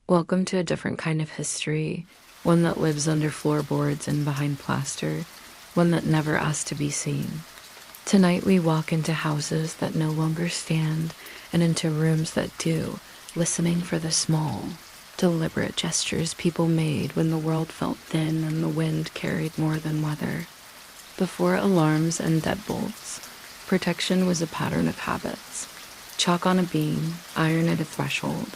Welcome to a different kind of history, one that lives under floorboards and behind plaster, one that never asked to be seen. Tonight we walk into houses that no longer stand and into rooms that do, listening for the small, deliberate gestures people made when the world felt thin and the wind carried more than weather. Before alarms and deadbolts, protection was a pattern of habits. Chalk on a beam, iron at a threshold,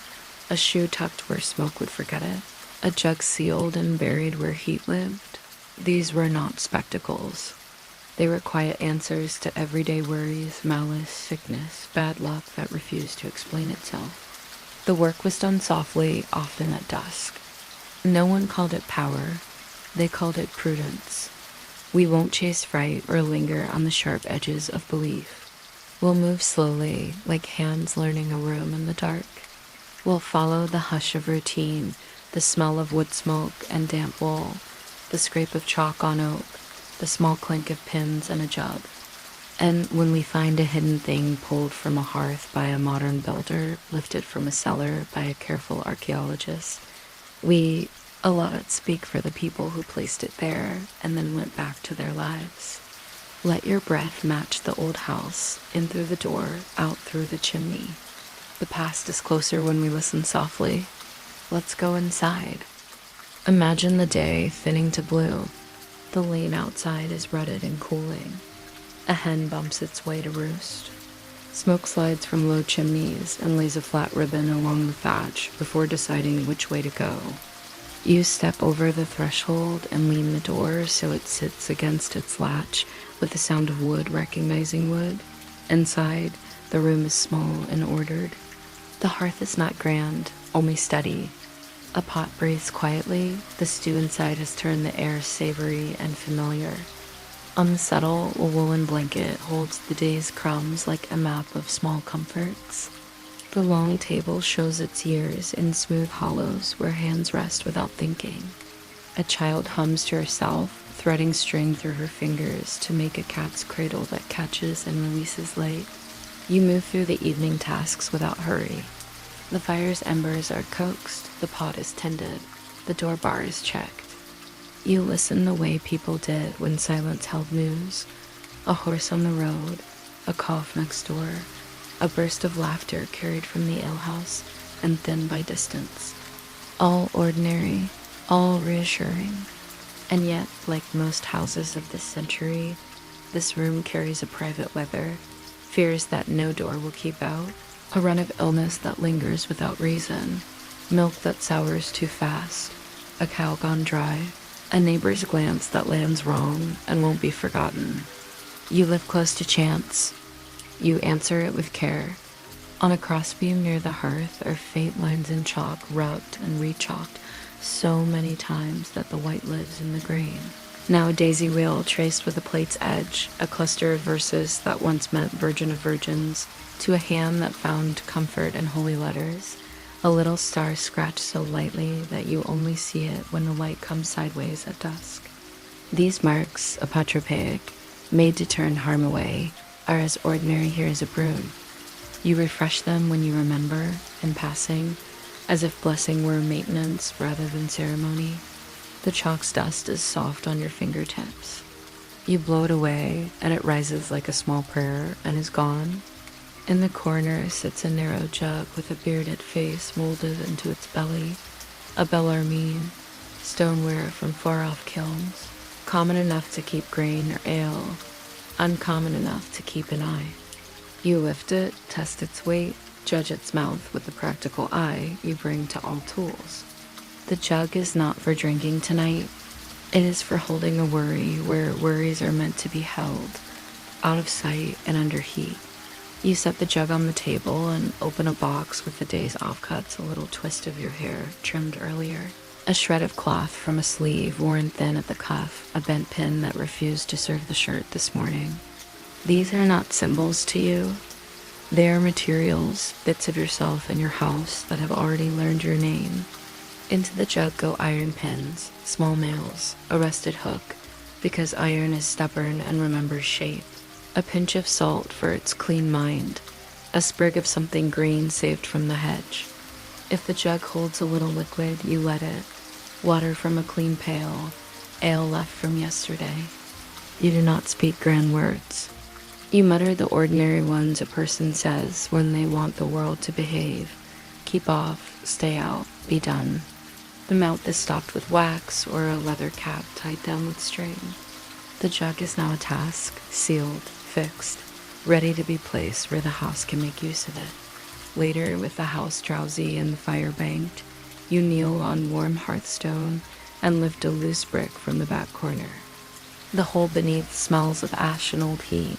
a shoe tucked where smoke would forget it, a jug sealed and buried where heat lived. These were not spectacles. They were quiet answers to everyday worries, malice, sickness, bad luck that refused to explain itself. The work was done softly, often at dusk. No one called it power. They called it prudence. We won't chase fright or linger on the sharp edges of belief. We'll move slowly, like hands learning a room in the dark. We'll follow the hush of routine, the smell of wood smoke and damp wool, the scrape of chalk on oak, the small clink of pins and a jug. And when we find a hidden thing pulled from a hearth by a modern builder, lifted from a cellar by a careful archaeologist, we allow it speak for the people who placed it there and then went back to their lives. Let your breath match the old house, in through the door, out through the chimney. The past is closer when we listen softly. Let's go inside. Imagine the day thinning to blue. The lane outside is rutted and cooling. A hen bumps its way to roost. Smoke slides from low chimneys and lays a flat ribbon along the thatch before deciding which way to go. You step over the threshold and lean the door so it sits against its latch with the sound of wood recognizing wood. Inside, the room is small and ordered. The hearth is not grand, only steady. A pot breathes quietly. The stew inside has turned the air savory and familiar. On the settle, a woolen blanket holds the day's crumbs like a map of small comforts. The long table shows its years in smooth hollows where hands rest without thinking. A child hums to herself, threading string through her fingers to make a cat's cradle that catches and releases light. You move through the evening tasks without hurry. The fire's embers are coaxed, the pot is tended, the door bar is checked. You listen the way people did when silence held news. A horse on the road, a cough next door, a burst of laughter carried from the alehouse and thinned by distance. All ordinary, all reassuring. And yet, like most houses of this century, this room carries a private weather, fears that no door will keep out, a run of illness that lingers without reason, milk that sours too fast, a cow gone dry, a neighbor's glance that lands wrong and won't be forgotten. You live close to chance. You answer it with care. On a crossbeam near the hearth are faint lines in chalk rubbed and re-chalked so many times that the white lives in the grain. Now a daisy wheel traced with a plate's edge, a cluster of verses that once meant Virgin of Virgins, to a hand that found comfort in holy letters, a little star scratched so lightly that you only see it when the light comes sideways at dusk. These marks, apotropaic, made to turn harm away, are as ordinary here as a broom. You refresh them when you remember, in passing, as if blessing were maintenance rather than ceremony. The chalk's dust is soft on your fingertips. You blow it away, and it rises like a small prayer and is gone. In the corner sits a narrow jug with a bearded face molded into its belly, a Bellarmine, stoneware from far-off kilns, common enough to keep grain or ale, uncommon enough to keep an eye. You lift it, test its weight, judge its mouth with the practical eye you bring to all tools. The jug is not for drinking tonight. It is for holding a worry where worries are meant to be held, out of sight and under heat. You set the jug on the table and open a box with the day's offcuts, a little twist of your hair trimmed earlier, a shred of cloth from a sleeve worn thin at the cuff, a bent pin that refused to serve the shirt this morning. These are not symbols to you. They are materials, bits of yourself and your house that have already learned your name. Into the jug go iron pins, small nails, a rusted hook, because iron is stubborn and remembers shape, a pinch of salt for its clean mind, a sprig of something green saved from the hedge. If the jug holds a little liquid, you let it. Water from a clean pail, ale left from yesterday. You do not speak grand words. You mutter the ordinary ones a person says when they want the world to behave. Keep off, stay out, be done. The mouth is stopped with wax or a leather cap tied down with string. The jug is now a task, sealed, fixed, ready to be placed where the house can make use of it. Later, with the house drowsy and the fire banked, you kneel on warm hearthstone and lift a loose brick from the back corner. The hole beneath smells of ash and old heat.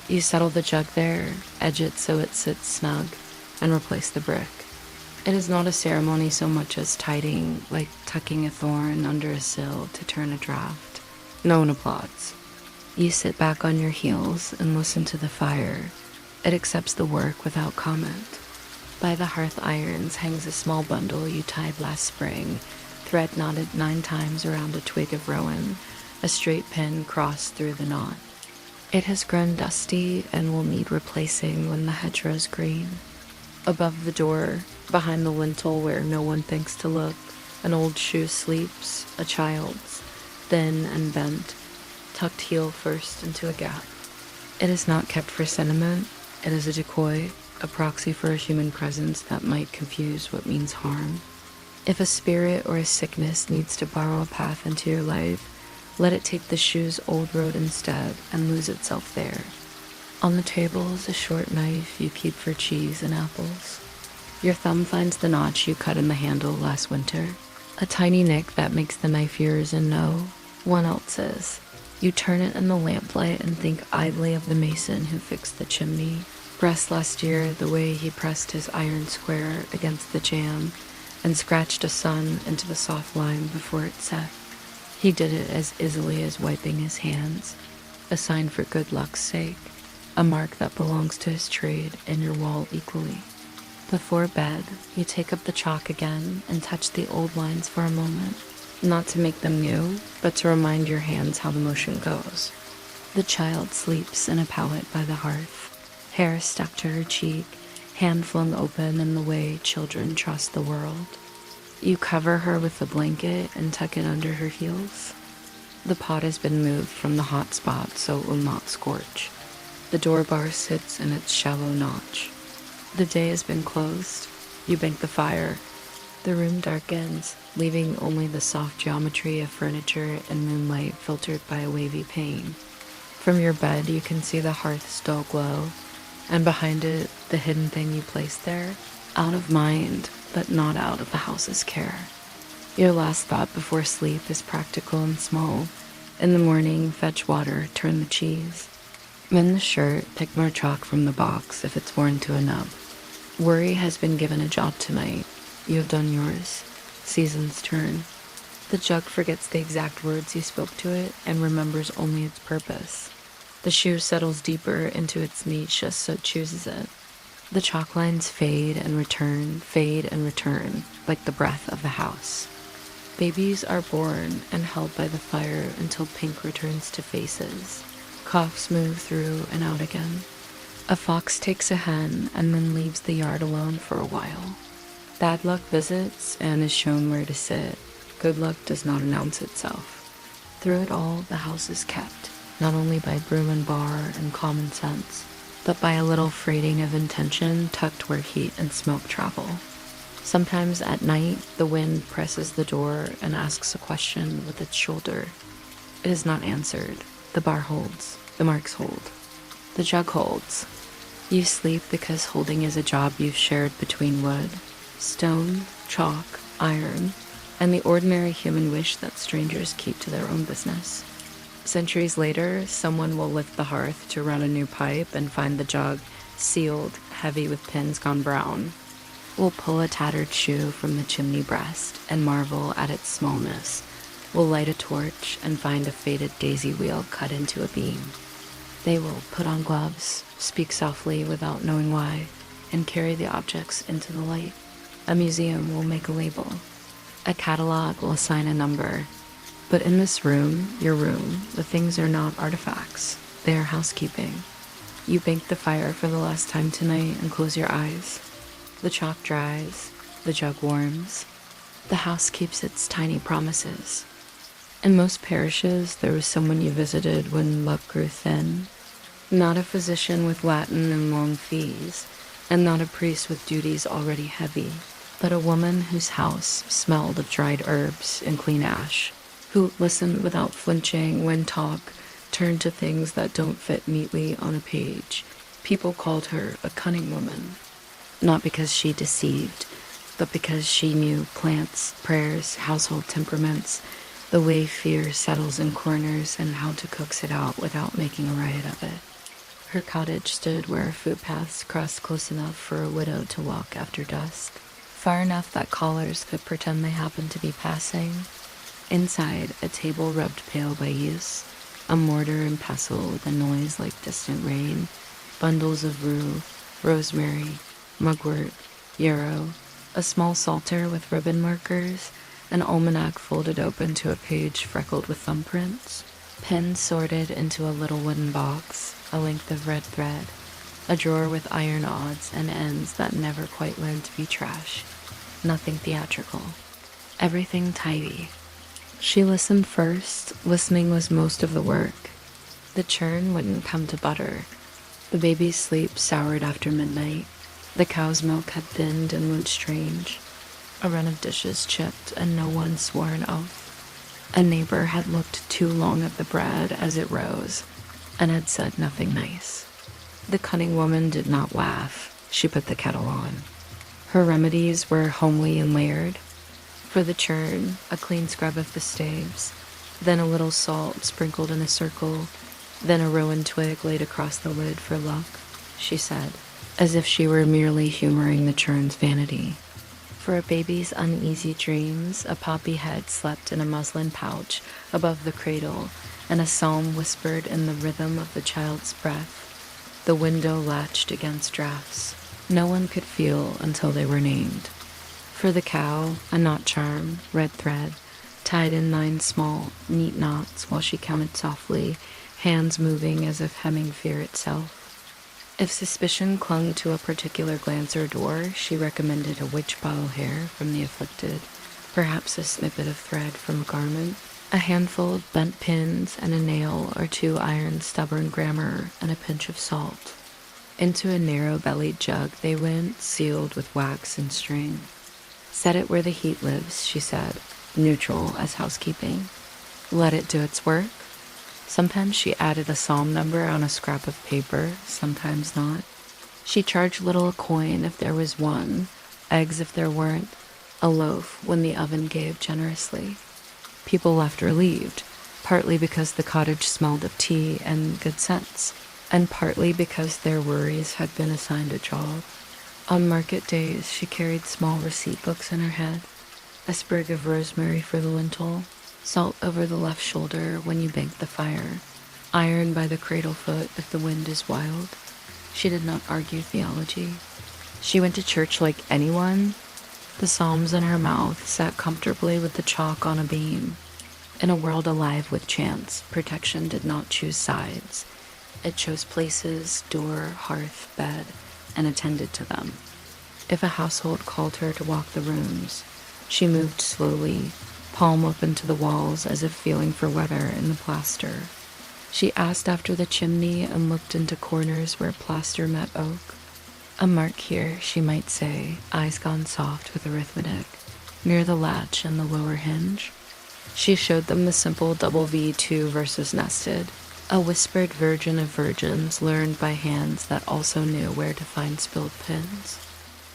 You settle the jug there, edge it so it sits snug, and replace the brick. It is not a ceremony so much as tidying, like tucking a thorn under a sill to turn a draft. No one applauds. You sit back on your heels and listen to the fire. It accepts the work without comment. By the hearth irons hangs a small bundle you tied last spring, thread knotted 9 times around a twig of rowan, a straight pin crossed through the knot. It has grown dusty and will need replacing when the hedgerow's green. Above the door, behind the lintel where no one thinks to look, an old shoe sleeps, a child's, thin and bent, tucked heel first into a gap. It is not kept for sentiment. It is a decoy, a proxy for a human presence that might confuse what means harm. If a spirit or a sickness needs to borrow a path into your life, let it take the shoe's old road instead and lose itself there. On the table is a short knife you keep for cheese and apples. Your thumb finds the notch you cut in the handle last winter, a tiny nick that makes the knife yours and no one else's. You turn it in the lamplight and think idly of the mason who fixed the chimney, pressed last year the way he pressed his iron square against the jamb and scratched a sun into the soft lime before it set. He did it as easily as wiping his hands, a sign for good luck's sake, a mark that belongs to his trade and your wall equally. Before bed, you take up the chalk again and touch the old lines for a moment, not to make them new, but to remind your hands how the motion goes. The child sleeps in a pallet by the hearth, hair stuck to her cheek, hand flung open in the way children trust the world. You cover her with a blanket and tuck it under her heels. The pot has been moved from the hot spot so it will not scorch. The door bar sits in its shallow notch. The day has been closed. You bank the fire. The room darkens, leaving only the soft geometry of furniture and moonlight filtered by a wavy pane. From your bed you can see the hearth's dull glow, and behind it, the hidden thing you placed there, out of mind, but not out of the house's care. Your last thought before sleep is practical and small. In the morning, fetch water, turn the cheese. Mend the shirt, pick more chalk from the box if it's worn to a nub. Worry has been given a job tonight. You have done yours. Season's turn. The jug forgets the exact words you spoke to it and remembers only its purpose. The shoe settles deeper into its niche just so it chooses it. The chalk lines fade and return, like the breath of the house. Babies are born and held by the fire until pink returns to faces. Coughs move through and out again. A fox takes a hen and then leaves the yard alone for a while. Bad luck visits and is shown where to sit. Good luck does not announce itself. Through it all, the house is kept, not only by broom and bar and common sense, but by a little freighting of intention tucked where heat and smoke travel. Sometimes at night, the wind presses the door and asks a question with its shoulder. It is not answered. The bar holds. The marks hold. The jug holds. You sleep because holding is a job you've shared between wood, stone, chalk, iron, and the ordinary human wish that strangers keep to their own business. Centuries later, someone will lift the hearth to run a new pipe and find the jug sealed, heavy with pins gone brown. We'll pull a tattered shoe from the chimney breast and marvel at its smallness. We'll light a torch and find a faded daisy wheel cut into a beam. They will put on gloves, speak softly without knowing why, and carry the objects into the light. A museum will make a label. A catalog will assign a number. But in this room, your room, the things are not artifacts. They are housekeeping. You bank the fire for the last time tonight and close your eyes. The chalk dries. the jug warms. The house keeps its tiny promises. In most parishes, there was someone you visited when luck grew thin. Not a physician with Latin and long fees, and not a priest with duties already heavy, but a woman whose house smelled of dried herbs and clean ash, who listened without flinching when talk turned to things that don't fit neatly on a page. People called her a cunning woman, not because she deceived, but because she knew plants, prayers, household temperaments, the way fear settles in corners, and how to coax it out without making a riot of it. Her cottage stood where footpaths crossed close enough for a widow to walk after dusk, far enough that callers could pretend they happened to be passing. Inside, a table rubbed pale by use, a mortar and pestle with a noise like distant rain, bundles of rue, rosemary, mugwort, yarrow, a small psalter with ribbon markers, an almanac folded open to a page freckled with thumbprints, pens sorted into a little wooden box, a length of red thread, a drawer with iron odds and ends that never quite learned to be trash. Nothing theatrical. Everything tidy. She listened first. Listening was most of the work. The churn wouldn't come to butter. The baby's sleep soured after midnight. The cow's milk had thinned and went strange. A run of dishes chipped and no one swore an oath. A neighbor had looked too long at the bread as it rose and had said nothing nice. The cunning woman did not laugh. She put the kettle on. Her remedies were homely and layered. For the churn, a clean scrub of the staves, then a little salt sprinkled in a circle, then a rowan twig laid across the lid for luck, she said, as if she were merely humoring the churn's vanity. For a baby's uneasy dreams, a poppy head slept in a muslin pouch above the cradle, and a psalm whispered in the rhythm of the child's breath. The window latched against drafts. No one could feel until they were named. For the cow, a knot charm, red thread, tied in 9 small, neat knots while she counted softly, hands moving as if hemming fear itself. If suspicion clung to a particular glance or door, she recommended a witch bottle hair from the afflicted, perhaps a snippet of thread from a garment, a handful of bent pins and a nail or 2 iron stubborn grammar and a pinch of salt. Into a narrow-bellied jug they went, sealed with wax and string. Set it where the heat lives, she said, neutral as housekeeping. Let it do its work. Sometimes she added a psalm number on a scrap of paper, sometimes not. She charged little a coin if there was one, eggs if there weren't, a loaf when the oven gave generously. People left relieved, partly because the cottage smelled of tea and good sense, and partly because their worries had been assigned a job. On market days, she carried small receipt books in her head, a sprig of rosemary for the lintel, salt over the left shoulder when you banked the fire, iron by the cradle foot if the wind is wild. She did not argue theology. She went to church like anyone. The psalms in her mouth sat comfortably with the chalk on a beam. In a world alive with chance, protection did not choose sides. It chose places, door, hearth, bed, and attended to them. If a household called her to walk the rooms, she moved slowly, palm open to the walls as if feeling for weather in the plaster. She asked after the chimney and looked into corners where plaster met oak. A mark here, she might say, eyes gone soft with arithmetic, near the latch and the lower hinge. She showed them the simple double V2 verses nested, a whispered virgin of virgins learned by hands that also knew where to find spilled pins.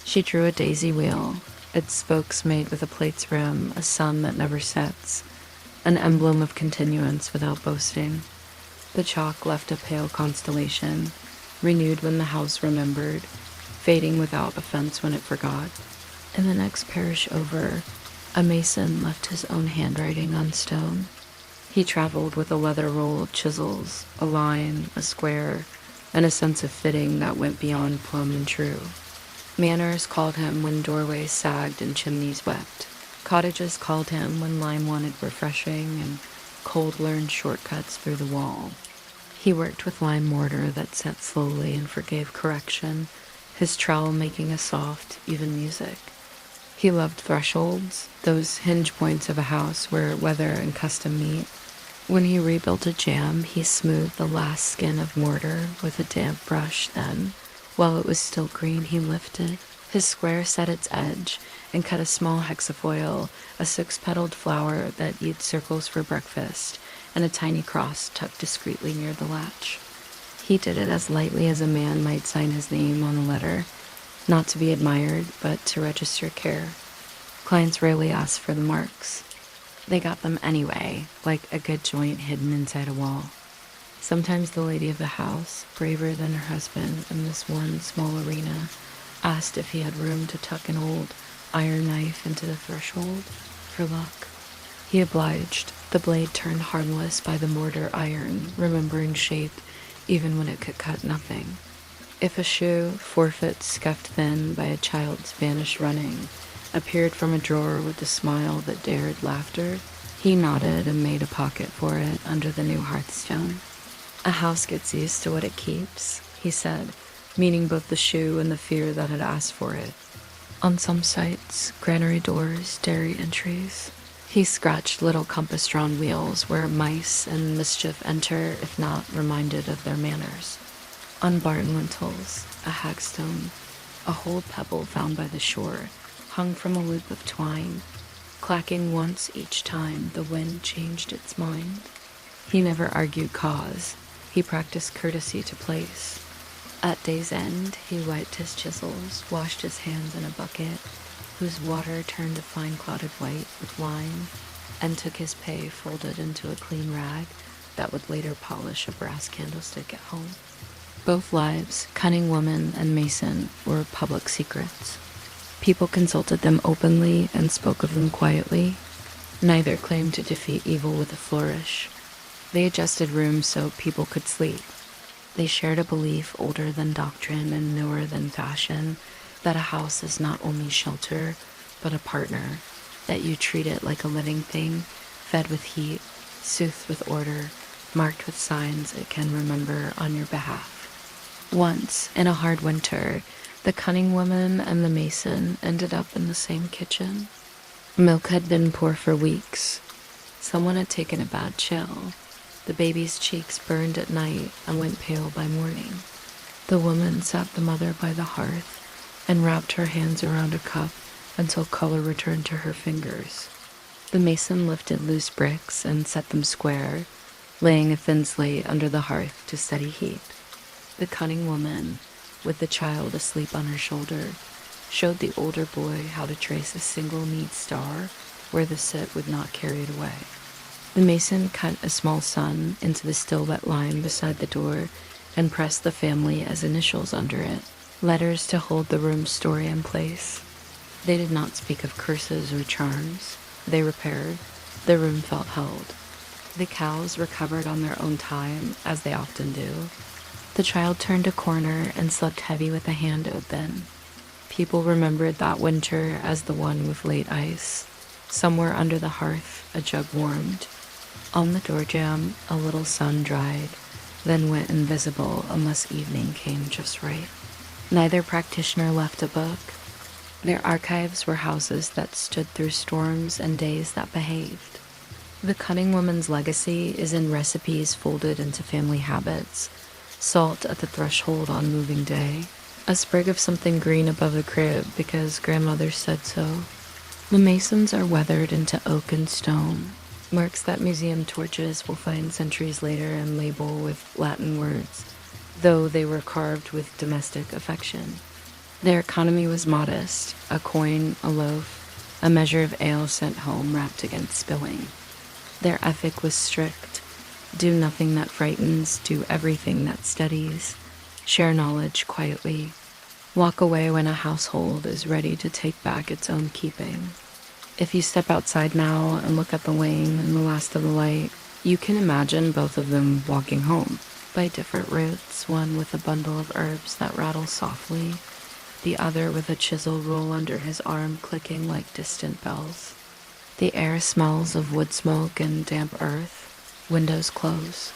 She drew a daisy wheel, its spokes made with a plate's rim, a sun that never sets, an emblem of continuance without boasting. The chalk left a pale constellation, renewed when the house remembered, fading without offense when it forgot. In the next parish over, a mason left his own handwriting on stone. He traveled with a leather roll of chisels, a line, a square, and a sense of fitting that went beyond plumb and true. Manors called him when doorways sagged and chimneys wept. Cottages called him when lime wanted refreshing and cold learned shortcuts through the wall. He worked with lime mortar that set slowly and forgave correction, his trowel making a soft, even music. He loved thresholds, those hinge points of a house where weather and custom meet. When he rebuilt a jamb, he smoothed the last skin of mortar with a damp brush. Then, while it was still green, he lifted. His square set its edge and cut a small hexafoil, a six-petaled flower that eats circles for breakfast, and a tiny cross tucked discreetly near the latch. He did it as lightly as a man might sign his name on a letter, not to be admired, but to register care. Clients rarely asked for the marks. They got them anyway, like a good joint hidden inside a wall. Sometimes the lady of the house, braver than her husband in this one small arena, asked if he had room to tuck an old iron knife into the threshold for luck. He obliged. The blade turned harmless by the mortar iron, remembering shape even when it could cut nothing. If a shoe, forfeit scuffed thin by a child's vanished running, appeared from a drawer with a smile that dared laughter, he nodded and made a pocket for it under the new hearthstone. A house gets used to what it keeps, he said, meaning both the shoe and the fear that had asked for it. On some sites, granary doors, dairy entries, he scratched little compass-drawn wheels where mice and mischief enter if not reminded of their manners. On barn lintels, a hagstone, a whole pebble found by the shore, hung from a loop of twine, clacking once each time the wind changed its mind. He never argued cause. He practiced courtesy to place. At day's end, he wiped his chisels, washed his hands in a bucket, whose water turned a fine clotted white with wine, and took his pay folded into a clean rag that would later polish a brass candlestick at home. Both lives, cunning woman and mason, were public secrets. People consulted them openly and spoke of them quietly. Neither claimed to defeat evil with a flourish. They adjusted rooms so people could sleep. They shared a belief older than doctrine and newer than fashion, that a house is not only shelter, but a partner, that you treat it like a living thing, fed with heat, soothed with order, marked with signs it can remember on your behalf. Once, in a hard winter, the cunning woman and the mason ended up in the same kitchen. Milk had been poor for weeks. Someone had taken a bad chill. The baby's cheeks burned at night and went pale by morning. The woman sat the mother by the hearth and wrapped her hands around a cup until color returned to her fingers. The mason lifted loose bricks and set them square, laying a thin slate under the hearth to steady heat. The cunning woman, with the child asleep on her shoulder, showed the older boy how to trace a single neat star where the soot would not carry it away. The mason cut a small sun into the still wet lime beside the door and pressed the family as initials under it, letters to hold the room's story in place. They did not speak of curses or charms. They repaired. The room felt held. The cows recovered on their own time, as they often do. The child turned a corner and slept heavy with a hand open. People remembered that winter as the one with late ice. Somewhere under the hearth, a jug warmed. On the door jamb, a little sun dried, then went invisible unless evening came just right. Neither practitioner left a book. Their archives were houses that stood through storms and days that behaved. The cunning woman's legacy is in recipes folded into family habits, salt at the threshold on moving day, a sprig of something green above the crib because grandmother said so. The masons are weathered into oak and stone, marks that museum torches will find centuries later and label with Latin words, though they were carved with domestic affection. Their economy was modest, a coin, a loaf, a measure of ale sent home wrapped against spilling. Their ethic was strict. Do nothing that frightens, do everything that steadies. Share knowledge quietly. Walk away when a household is ready to take back its own keeping. If you step outside now and look at the lane and the last of the light, you can imagine both of them walking home by different routes, one with a bundle of herbs that rattle softly, the other with a chisel roll under his arm clicking like distant bells. The air smells of wood smoke and damp earth. Windows close.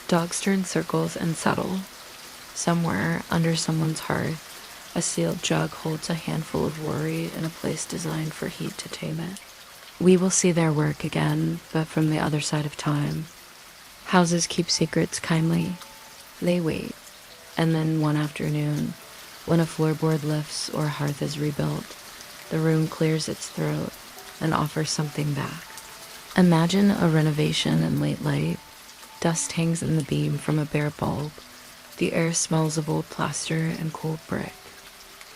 Dogs turn circles and settle. Somewhere under someone's hearth, A sealed jug holds a handful of worry in a place designed for heat to tame it. We will see their work again, but from the other side of time. Houses keep secrets kindly. They wait. And then one afternoon, when a floorboard lifts or a hearth is rebuilt, the room clears its throat and offers something back. Imagine a renovation in late light. Dust hangs in the beam from a bare bulb. The air smells of old plaster and cold brick.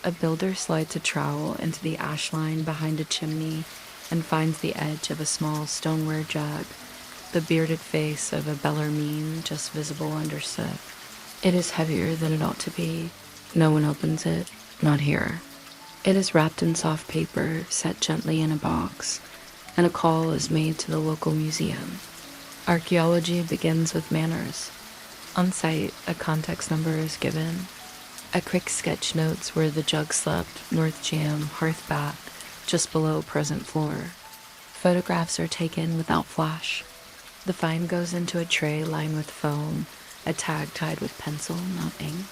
A builder slides a trowel into the ash line behind a chimney and finds the edge of a small stoneware jug, the bearded face of a Bellarmine just visible under soot. It is heavier than it ought to be. No one opens it, not here. It is wrapped in soft paper, set gently in a box, and a call is made to the local museum. Archaeology begins with manners. On site, a context number is given. A quick sketch notes where the jug slept, north jamb, hearth back, just below present floor. Photographs are taken without flash. The find goes into a tray lined with foam, a tag tied with pencil, not ink.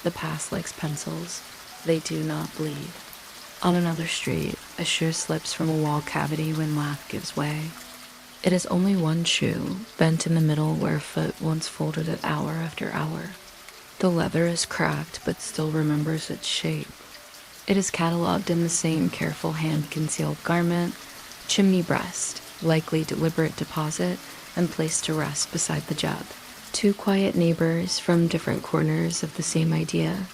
The past likes pencils. They do not bleed. On another street, a shoe slips from a wall cavity when lath gives way. It is only one shoe, bent in the middle where a foot once folded it hour after hour. The leather is cracked but still remembers its shape. It is catalogued in the same careful hand-concealed garment, chimney breast, likely deliberate deposit, and placed to rest beside the jug. Two quiet neighbors from different corners of the same idea.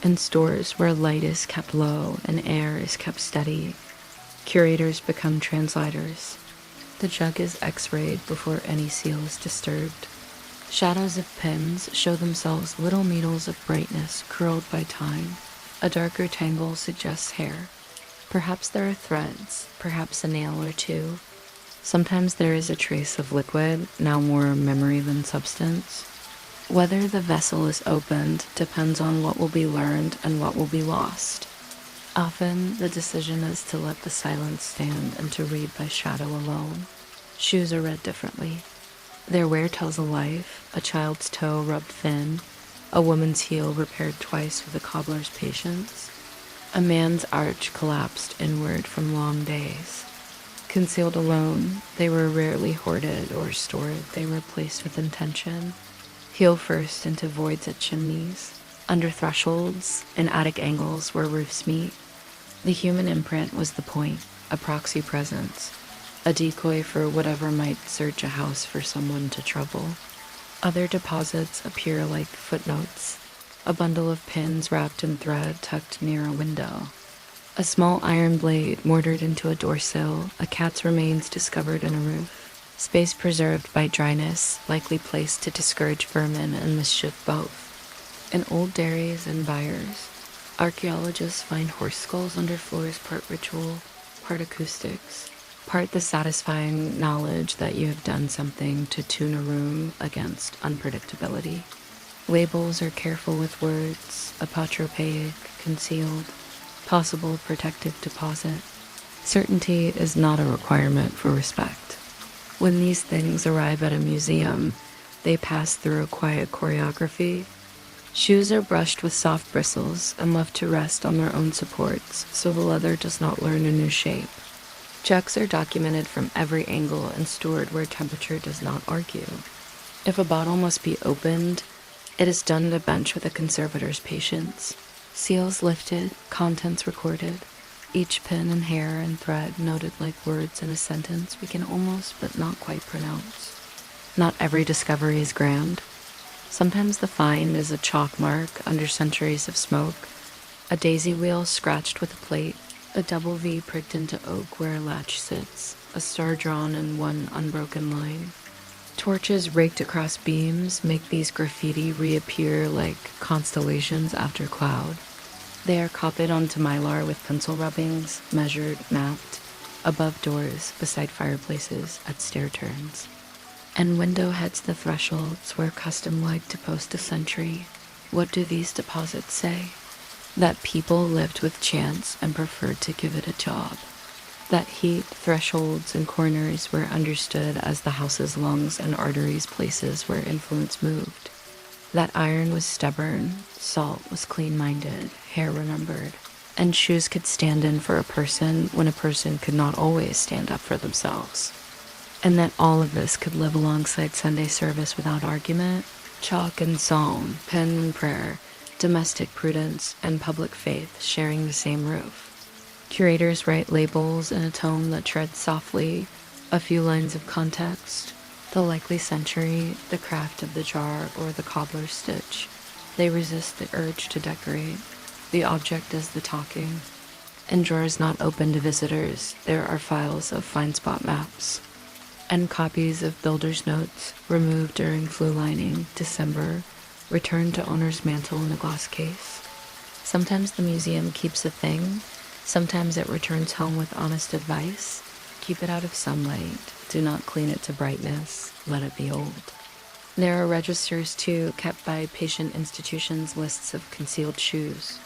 In stores where light is kept low and air is kept steady, curators become translators. The jug is x-rayed before any seal is disturbed. Shadows of pins show themselves little needles of brightness curled by time. A darker tangle suggests hair. Perhaps there are threads, perhaps a nail or two. Sometimes there is a trace of liquid, now more memory than substance. Whether the vessel is opened depends on what will be learned and what will be lost. Often, the decision is to let the silence stand and to read by shadow alone. Shoes are read differently. Their wear tells a life, a child's toe rubbed thin, a woman's heel repaired twice with a cobbler's patience. A man's arch collapsed inward from long days. Concealed alone, they were rarely hoarded or stored. They were placed with intention. Heel first into voids at chimneys, under thresholds, in attic angles where roofs meet. The human imprint was the point, a proxy presence, a decoy for whatever might search a house for someone to trouble. Other deposits appear like footnotes, a bundle of pins wrapped in thread tucked near a window. A small iron blade mortared into a door sill, a cat's remains discovered in a roof. Space preserved by dryness, likely placed to discourage vermin and mischief both. In old dairies and byres, archaeologists find horse skulls under floors, part ritual, part acoustics, part the satisfying knowledge that you have done something to tune a room against unpredictability. Labels are careful with words, apotropaic, concealed, possible protective deposit. Certainty is not a requirement for respect. When these things arrive at a museum, they pass through a quiet choreography. Shoes are brushed with soft bristles and left to rest on their own supports so the leather does not learn a new shape. Jugs are documented from every angle and stored where temperature does not argue. If a bottle must be opened, it is done at a bench with a conservator's patience. Seals lifted, contents recorded, each pin and hair and thread noted like words in a sentence we can almost but not quite pronounce. Not every discovery is grand. Sometimes the find is a chalk mark under centuries of smoke, a daisy wheel scratched with a plate, a double V pricked into oak where a latch sits, a star drawn in one unbroken line. Torches raked across beams make these graffiti reappear like constellations after cloud. They are copied onto mylar with pencil rubbings, measured, mapped, above doors, beside fireplaces, at stair turns. And window heads the thresholds where custom like to post a sentry. What do these deposits say? That people lived with chance and preferred to give it a job. That heat, thresholds, and corners were understood as the house's lungs and arteries, places where influence moved. That iron was stubborn, salt was clean-minded, hair remembered, and shoes could stand in for a person when a person could not always stand up for themselves. And that all of this could live alongside Sunday service without argument, chalk and psalm, pen and prayer, domestic prudence, and public faith sharing the same roof. Curators write labels in a tone that treads softly, a few lines of context, the likely century, the craft of the jar, or the cobbler's stitch. They resist the urge to decorate. The object is the talking. In drawers not open to visitors, there are files of find spot maps and copies of builder's notes removed during flue lining, December, returned to owner's mantle in a glass case. Sometimes the museum keeps a thing, sometimes it returns home with honest advice. Keep it out of sunlight, do not clean it to brightness, let it be old. There are registers too, kept by patient institutions, lists of concealed shoes,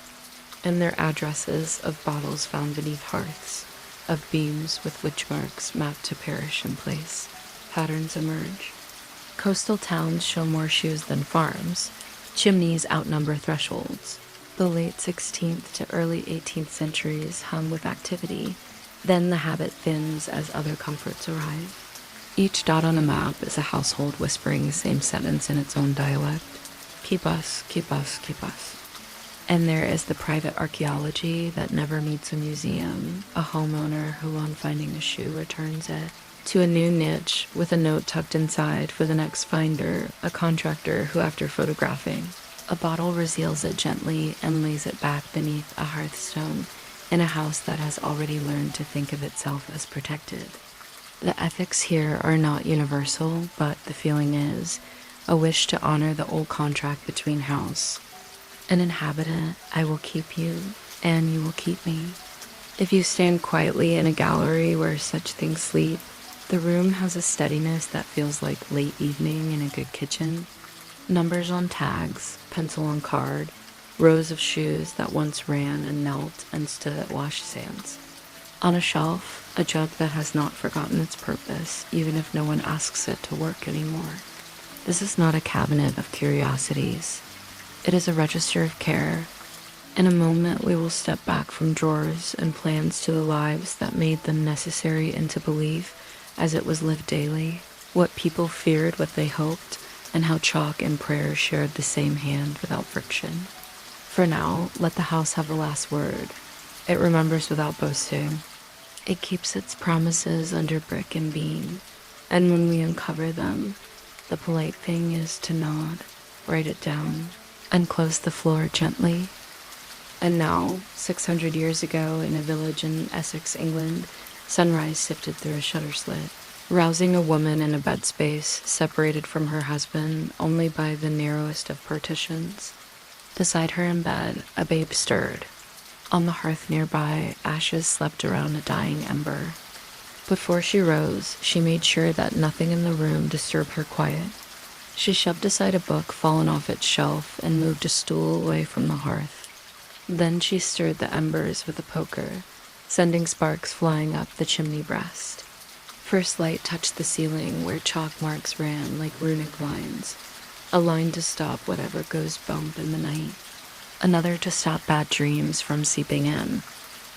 and their addresses of bottles found beneath hearths, of beams with witch marks mapped to perish in place. Patterns emerge. Coastal towns show more shoes than farms. Chimneys outnumber thresholds. The late 16th to early 18th centuries hum with activity. Then the habit thins as other comforts arrive. Each dot on a map is a household whispering the same sentence in its own dialect. Keep us, keep us, keep us. And there is the private archaeology that never meets a museum, a homeowner who on finding a shoe returns it to a new niche with a note tucked inside for the next finder, a contractor who after photographing a bottle reseals it gently and lays it back beneath a hearthstone in a house that has already learned to think of itself as protected. The ethics here are not universal, but the feeling is a wish to honor the old contract between house. An inhabitant, I will keep you, and you will keep me. If you stand quietly in a gallery where such things sleep, the room has a steadiness that feels like late evening in a good kitchen. Numbers on tags, pencil on card, rows of shoes that once ran and knelt and stood at washstands. On a shelf, a jug that has not forgotten its purpose, even if no one asks it to work anymore. This is not a cabinet of curiosities. It is a register of care. In a moment, we will step back from drawers and plans to the lives that made them necessary into belief as it was lived daily, what people feared, what they hoped, and how chalk and prayer shared the same hand without friction. For now, let the house have the last word. It remembers without boasting. It keeps its promises under brick and beam, and when we uncover them, the polite thing is to nod, write it down, and close the floor gently. And now, 600 years ago, in a village in Essex, England, sunrise sifted through a shutter slit, rousing a woman in a bed space separated from her husband only by the narrowest of partitions. Beside her in bed, a babe stirred. On the hearth nearby, ashes slept around a dying ember. Before she rose, she made sure that nothing in the room disturbed her quiet. She shoved aside a book fallen off its shelf and moved a stool away from the hearth. Then she stirred the embers with a poker, sending sparks flying up the chimney breast. First light touched the ceiling where chalk marks ran like runic lines, a line to stop whatever goes bump in the night, another to stop bad dreams from seeping in,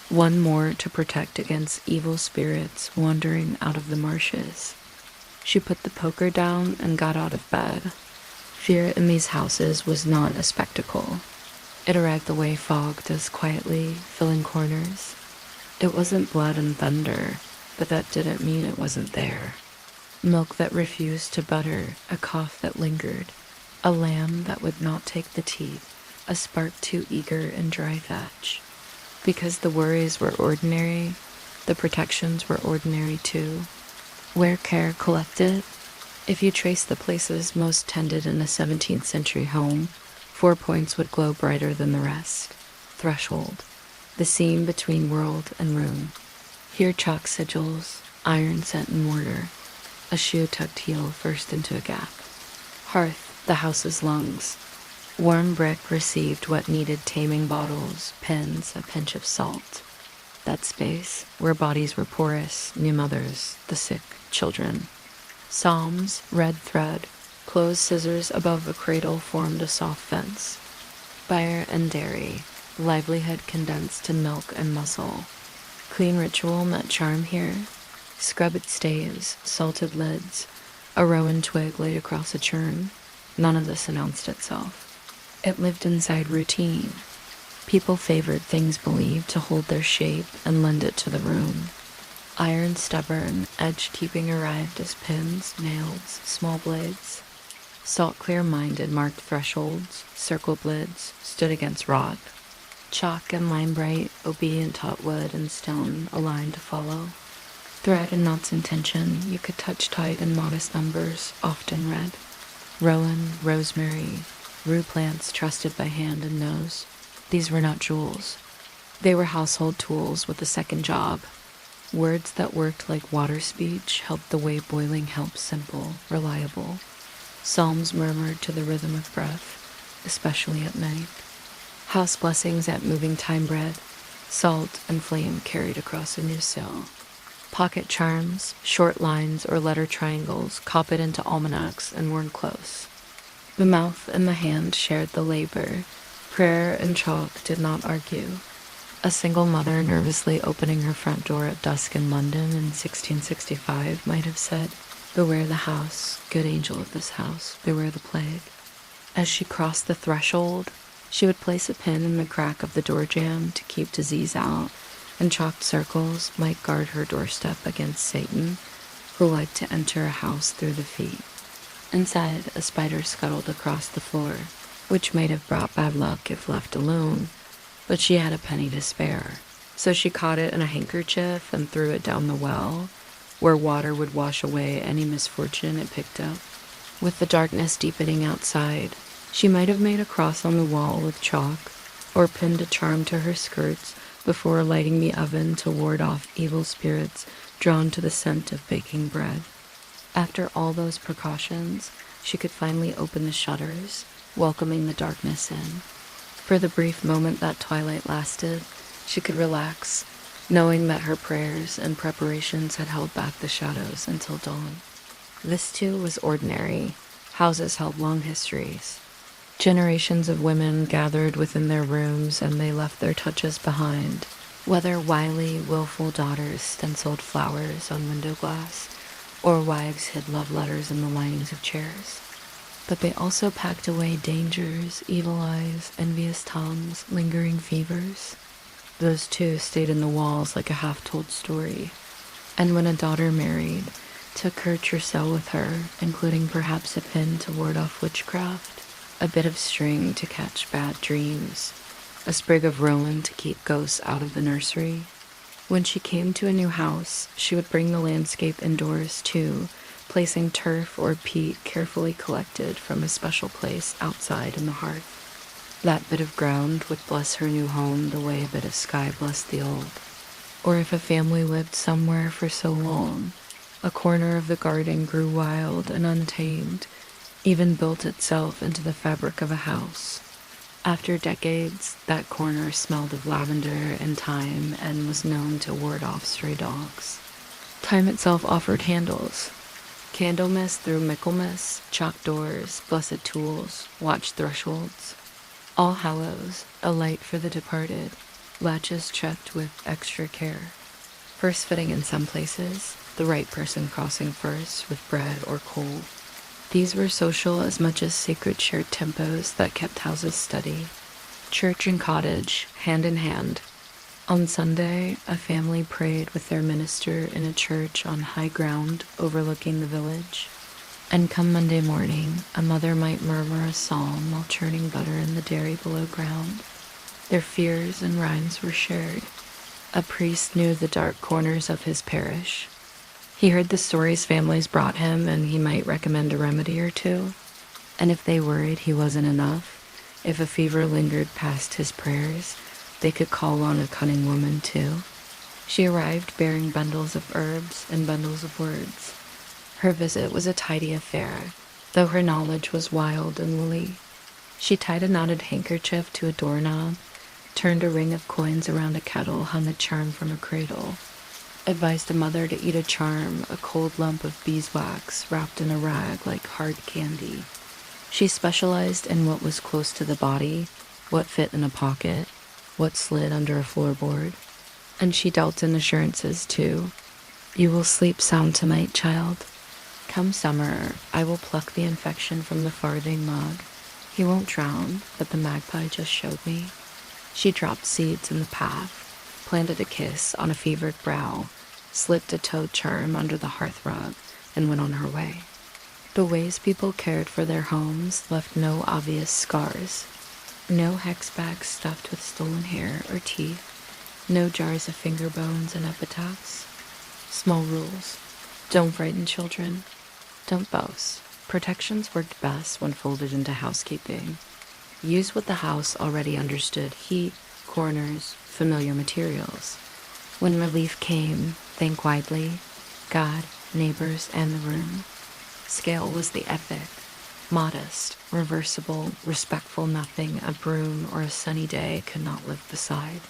one more to protect against evil spirits wandering out of the marshes. She put the poker down and got out of bed. Fear in these houses was not a spectacle. It arrived the way fog does quietly, filling corners. It wasn't blood and thunder, but that didn't mean it wasn't there. Milk that refused to butter, a cough that lingered, a lamb that would not take the teat, a spark too eager in dry thatch. Because the worries were ordinary, the protections were ordinary too. Where care collected? If you trace the places most tended in a 17th century home, 4 points would glow brighter than the rest. Threshold, the seam between world and room. Here chalk sigils, iron set in mortar, a shoe tucked heel first into a gap. Hearth, the house's lungs. Warm brick received what needed taming: bottles, pens, a pinch of salt. That space, where bodies were porous, new mothers, the sick, children. Psalms, red thread, Closed scissors above a cradle formed a soft fence. Byre and dairy, livelihood condensed to milk and muscle. Clean ritual met charm here. Scrubbed staves, salted lids, a rowan twig laid across a churn. None of this announced itself. It lived inside routine. People favored things believed to hold their shape and lend it to the room. Iron stubborn, edge keeping arrived as pins, nails, small blades. Salt clear-minded marked thresholds, circled lids, stood against rot. Chalk and lime bright, obedient taught wood and stone aligned to follow. Thread and knots in tension, you could touch tight in modest numbers, often red. Rowan, rosemary, rue plants trusted by hand and nose. These were not jewels. They were household tools with a second job. Words that worked like water speech helped the way boiling helped simple, reliable. Psalms murmured to the rhythm of breath, especially at night. House blessings at moving time bread, salt and flame carried across a new sill. Pocket charms, short lines or letter triangles copied into almanacs and worn close. The mouth and the hand shared the labor. Prayer and chalk did not argue. A single mother nervously opening her front door at dusk in London in 1665 might have said, "Beware the house, good angel of this house, beware the plague." As she crossed the threshold, she would place a pin in the crack of the door jamb to keep disease out, and chalked circles might guard her doorstep against Satan, who liked to enter a house through the feet. Inside, a spider scuttled across the floor, which might have brought bad luck if left alone, but she had a penny to spare, so she caught it in a handkerchief and threw it down the well, where water would wash away any misfortune it picked up. With the darkness deepening outside, she might have made a cross on the wall with chalk, or pinned a charm to her skirts before lighting the oven to ward off evil spirits drawn to the scent of baking bread. After all those precautions, she could finally open the shutters, welcoming the darkness in. For the brief moment that twilight lasted, she could relax, knowing that her prayers and preparations had held back the shadows until dawn. This too was ordinary. Houses held long histories. Generations of women gathered within their rooms and they left their touches behind, whether wily, willful daughters stenciled flowers on window glass, or wives hid love letters in the linings of chairs. But they also packed away dangers, evil eyes, envious tongues, lingering fevers. Those too stayed in the walls like a half-told story. And when a daughter married, took her trousseau with her, including perhaps a pin to ward off witchcraft, a bit of string to catch bad dreams, a sprig of rowan to keep ghosts out of the nursery. When she came to a new house, she would bring the landscape indoors too, placing turf or peat carefully collected from a special place outside in the hearth. That bit of ground would bless her new home the way a bit of sky blessed the old. Or if a family lived somewhere for so long, a corner of the garden grew wild and untamed, even built itself into the fabric of a house. After decades, that corner smelled of lavender and thyme and was known to ward off stray dogs. Time itself offered handles. Candlemas through Michaelmas, chalk doors, blessed tools, watch thresholds. All Hallows, a light for the departed, latches checked with extra care. First fitting in some places, the right person crossing first with bread or coal. These were social as much as sacred shared tempos that kept houses steady. Church and cottage, hand in hand. On Sunday, a family prayed with their minister in a church on high ground overlooking the village. And come Monday morning, a mother might murmur a psalm while churning butter in the dairy below ground. Their fears and rhymes were shared. A priest knew the dark corners of his parish. He heard the stories families brought him, and he might recommend a remedy or two. And if they worried he wasn't enough, if a fever lingered past his prayers, they could call on a cunning woman too. She arrived bearing bundles of herbs and bundles of words. Her visit was a tidy affair, though her knowledge was wild and woolly. She tied a knotted handkerchief to a doorknob, turned a ring of coins around a kettle, hung a charm from a cradle. advised a mother to eat a charm, a cold lump of beeswax wrapped in a rag like hard candy. She specialized in what was close to the body, what fit in a pocket, what slid under a floorboard. And she dealt in assurances, too. You will sleep sound tonight, child. Come summer, I will pluck the infection from the farthing mug. He won't drown, but the magpie just showed me. She dropped seeds in the path, planted a kiss on a fevered brow, slipped a toad charm under the hearthrug, and went on her way. The ways people cared for their homes left no obvious scars. No hex bags stuffed with stolen hair or teeth. No jars of finger bones and epitaphs. Small rules. Don't frighten children. Don't boast. Protections worked best when folded into housekeeping. Use what the house already understood: heat, corners, familiar materials. When relief came, think widely. God, neighbors, and the room. Scale was the ethic. Modest, reversible, respectful nothing a broom or a sunny day could not live beside.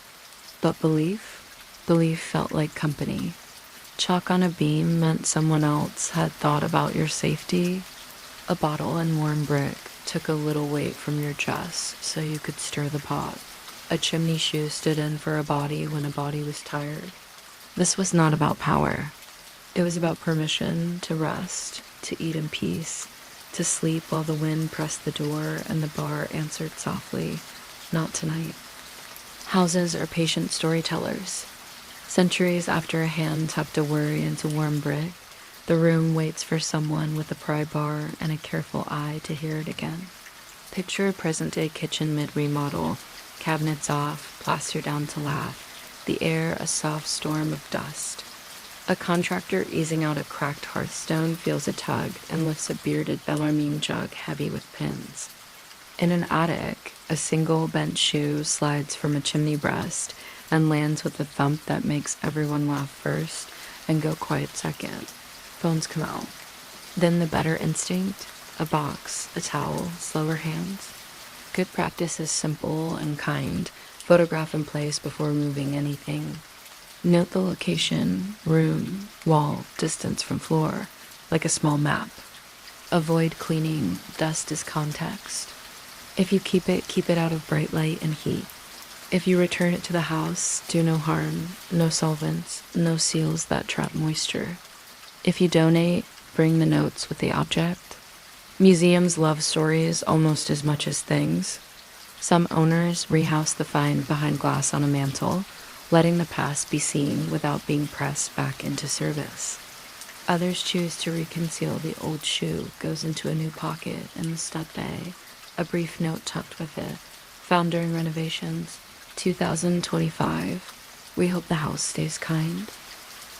But belief? Belief felt like company. Chalk on a beam meant someone else had thought about your safety. A bottle and warm brick took a little weight from your chest so you could stir the pot. A chimney shoe stood in for a body when a body was tired. This was not about power. It was about permission to rest, to eat in peace, to sleep while the wind pressed the door and the bar answered softly, "Not tonight." Houses are patient storytellers. Centuries after a hand tucked a worry into warm brick, the room waits for someone with a pry bar and a careful eye to hear it again. Picture a present-day kitchen mid-remodel, cabinets off, plaster down to lath, the air a soft storm of dust. A contractor easing out a cracked hearthstone feels a tug and lifts a bearded Bellarmine jug heavy with pins. In an attic, a single bent shoe slides from a chimney breast and lands with a thump that makes everyone laugh first and go quiet second. Phones come out. Then the better instinct, a box, a towel, slower hands. Good practice is simple and kind. Photograph in place before moving anything. Note the location, room, wall, distance from floor, like a small map. Avoid cleaning, dust is context. If you keep it out of bright light and heat. If you return it to the house, do no harm, no solvents, no seals that trap moisture. If you donate, bring the notes with the object. Museums love stories almost as much as things. Some owners rehouse the find behind glass on a mantle, letting the past be seen without being pressed back into service. Others choose to reconceal the old shoe goes into a new pocket in the stud bay, a brief note tucked with it, found during renovations, 2025. We hope the house stays kind.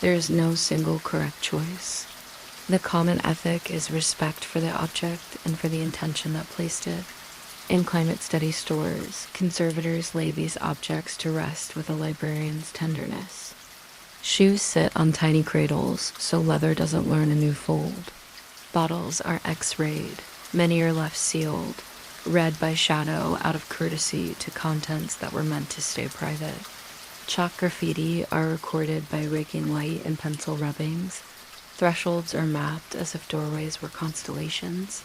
There is no single correct choice. The common ethic is respect for the object and for the intention that placed it. In climate study stores, conservators lay these objects to rest with a librarian's tenderness. Shoes sit on tiny cradles so leather doesn't learn a new fold. Bottles are X-rayed. Many are left sealed, read by shadow out of courtesy to contents that were meant to stay private. Chalk graffiti are recorded by raking light and pencil rubbings. Thresholds are mapped as if doorways were constellations.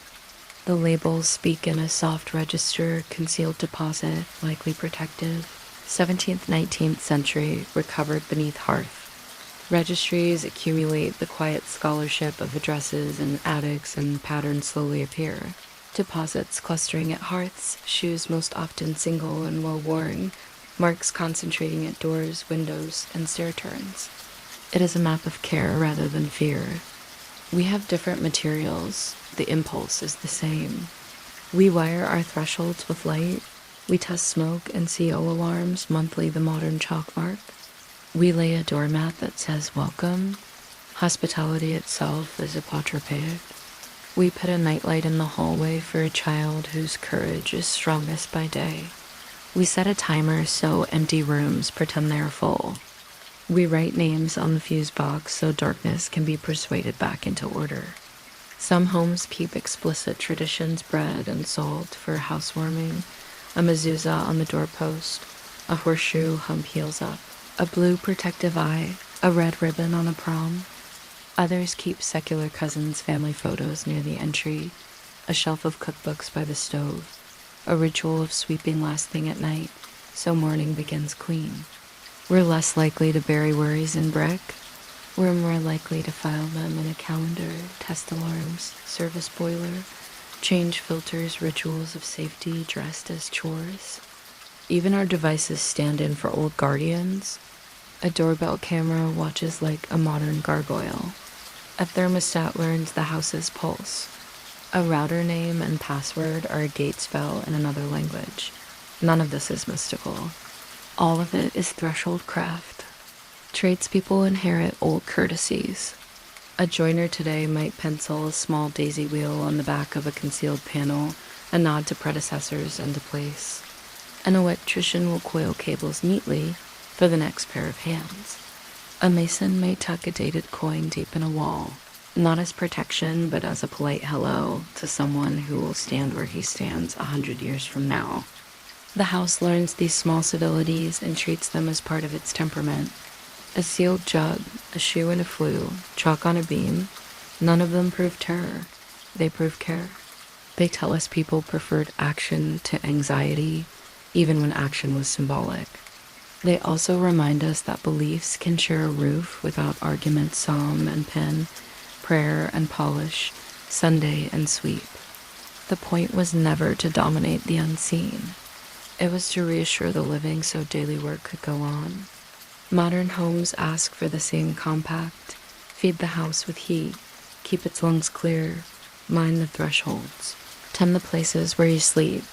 The labels speak in a soft register, concealed deposit, likely protective. 17th, 19th century, recovered beneath hearth. Registries accumulate the quiet scholarship of addresses in attics, and patterns slowly appear. Deposits clustering at hearths, shoes most often single and well-worn, marks concentrating at doors, windows, and stair turns. It is a map of care rather than fear. We have different materials. The impulse is the same. We wire our thresholds with light. We test smoke and CO alarms, monthly the modern chalk mark. We lay a doormat that says welcome. Hospitality itself is apotropaic. We put a nightlight in the hallway for a child whose courage is strongest by day. We set a timer so empty rooms pretend they're full. We write names on the fuse box so darkness can be persuaded back into order. Some homes keep explicit traditions, bread and salt for housewarming, a mezuzah on the doorpost, a horseshoe hump heels up, a blue protective eye, a red ribbon on a prom. Others keep secular cousins' family photos near the entry, a shelf of cookbooks by the stove, a ritual of sweeping last thing at night so morning begins clean. We're less likely to bury worries in brick. We're more likely to file them in a calendar, test alarms, service boiler, change filters, rituals of safety dressed as chores. Even our devices stand in for old guardians. A doorbell camera watches like a modern gargoyle. A thermostat learns the house's pulse. A router name and password are a gate spell in another language. None of this is mystical. All of it is threshold craft. Tradespeople inherit old courtesies. A joiner today might pencil a small daisy wheel on the back of a concealed panel, a nod to predecessors and to place. An electrician will coil cables neatly for the next pair of hands. A mason may tuck a dated coin deep in a wall, not as protection, but as a polite hello to someone who will stand where he stands 100 years from now. The house learns these small civilities and treats them as part of its temperament. A sealed jug, a shoe in a flue, chalk on a beam, none of them prove terror. They prove care. They tell us people preferred action to anxiety, even when action was symbolic. They also remind us that beliefs can share a roof without argument, psalm and pen, prayer and polish, Sunday and sweep. The point was never to dominate the unseen. It was to reassure the living so daily work could go on. Modern homes ask for the same compact: feed the house with heat, keep its lungs clear, mind the thresholds, tend the places where you sleep.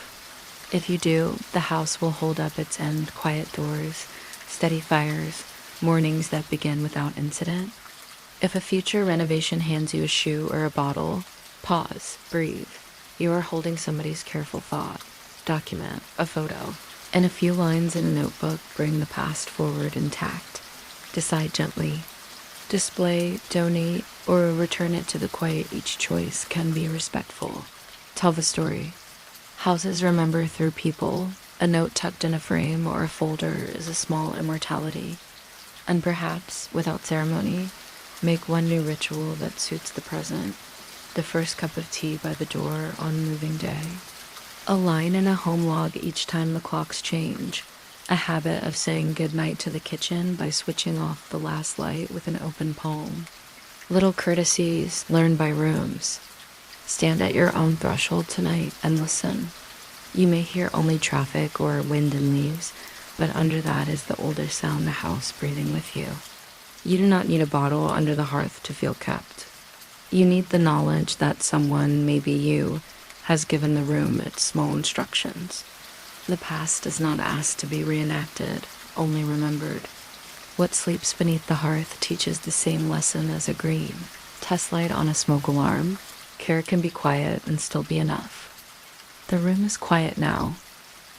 If you do, the house will hold up its end: quiet doors, steady fires, mornings that begin without incident. If a future renovation hands you a shoe or a bottle, pause, breathe. You are holding somebody's careful thought. Document, a photo, and a few lines in a notebook bring the past forward intact. Decide gently. Display, donate, or return it to the quiet. Each choice can be respectful. Tell the story. Houses remember through people. A note tucked in a frame or a folder is a small immortality. And perhaps, without ceremony, make one new ritual that suits the present. The first cup of tea by the door on moving day. A line in a home log each time the clocks change. A habit of saying goodnight to the kitchen by switching off the last light with an open palm. Little courtesies learned by rooms. Stand at your own threshold tonight and listen. You may hear only traffic or wind and leaves, but under that is the older sound, the house breathing with you. You do not need a bottle under the hearth to feel kept. You need the knowledge that someone, maybe you, has given the room its small instructions. The past is not asked to be reenacted, only remembered. What sleeps beneath the hearth teaches the same lesson as a green. Test light on a smoke alarm. Care can be quiet and still be enough. The room is quiet now.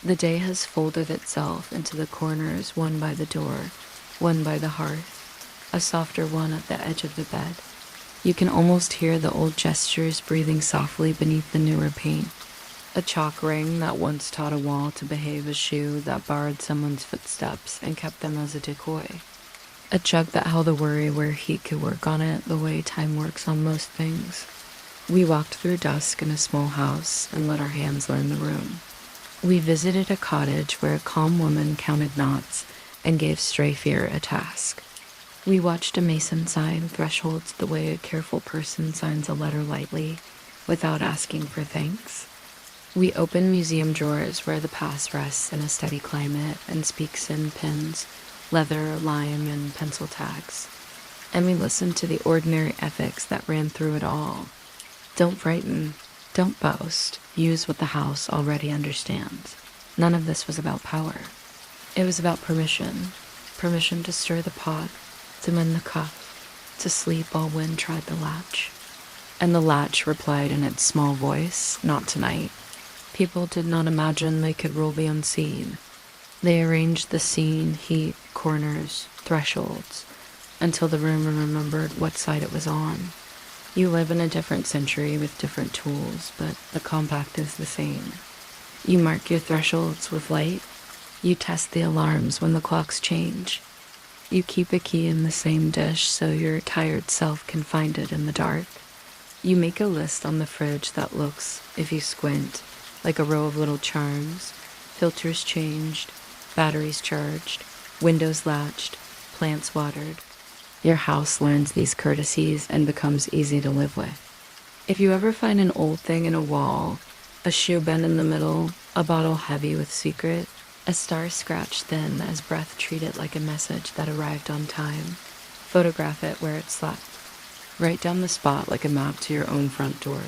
The day has folded itself into the corners, one by the door, one by the hearth, a softer one at the edge of the bed. You can almost hear the old gestures breathing softly beneath the newer paint. A chalk ring that once taught a wall to behave, a shoe that borrowed someone's footsteps and kept them as a decoy. A jug that held a worry where heat could work on it the way time works on most things. We walked through dusk in a small house and let our hands learn the room. We visited a cottage where a calm woman counted knots and gave stray fear a task. We watched a mason sign thresholds the way a careful person signs a letter lightly, without asking for thanks. We opened museum drawers where the past rests in a steady climate and speaks in pens, leather, lime, and pencil tags. And we listened to the ordinary ethics that ran through it all. Don't frighten, don't boast, use what the house already understands. None of this was about power. It was about permission. Permission to stir the pot, to mend the cup, to sleep while wind tried the latch. And the latch replied in its small voice, not tonight. People did not imagine they could rule the unseen. They arranged the scene, heat, corners, thresholds, until the room remembered what side it was on. You live in a different century with different tools, but the compact is the same. You mark your thresholds with light. You test the alarms when the clocks change. You keep a key in the same dish so your tired self can find it in the dark. You make a list on the fridge that looks, if you squint, like a row of little charms. Filters changed, batteries charged, windows latched, plants watered. Your house learns these courtesies and becomes easy to live with. If you ever find an old thing in a wall, a shoe bent in the middle, a bottle heavy with secret, a star scratched thin as breath treat it like a message that arrived on time, photograph it where it slept. Write down the spot like a map to your own front door.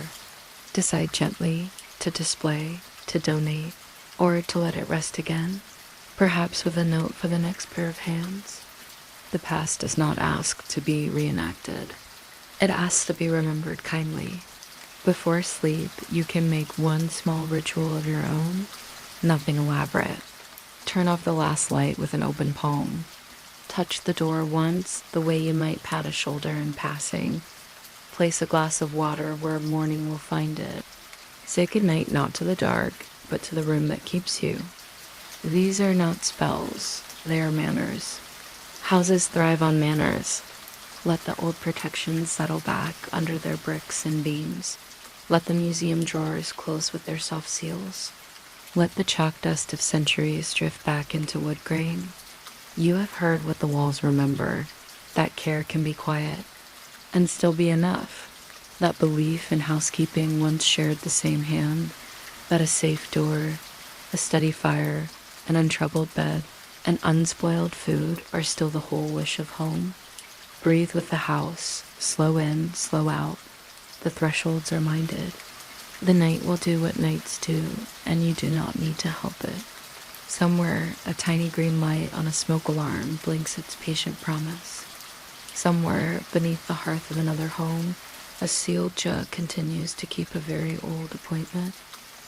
Decide gently to display, to donate, or to let it rest again, perhaps with a note for the next pair of hands. The past does not ask to be reenacted. It asks to be remembered kindly. Before sleep, you can make one small ritual of your own, nothing elaborate. Turn off the last light with an open palm. Touch the door once, the way you might pat a shoulder in passing. Place a glass of water where morning will find it. Say goodnight not to the dark, but to the room that keeps you. These are not spells, they are manners. Houses thrive on manners. Let the old protections settle back under their bricks and beams. Let the museum drawers close with their soft seals. Let the chalk dust of centuries drift back into wood grain. You have heard what the walls remember, that care can be quiet, and still be enough, that belief in housekeeping once shared the same hand, that a safe door, a steady fire, an untroubled bed, and unspoiled food are still the whole wish of home. Breathe with the house, slow in, slow out. The thresholds are minded. The night will do what nights do, and you do not need to help it. Somewhere, a tiny green light on a smoke alarm blinks its patient promise. Somewhere, beneath the hearth of another home, a sealed jug continues to keep a very old appointment.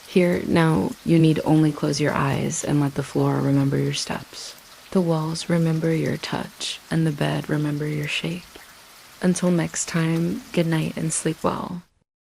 Here, now, you need only close your eyes and let the floor remember your steps. The walls remember your touch, and the bed remember your shape. Until next time, good night and sleep well.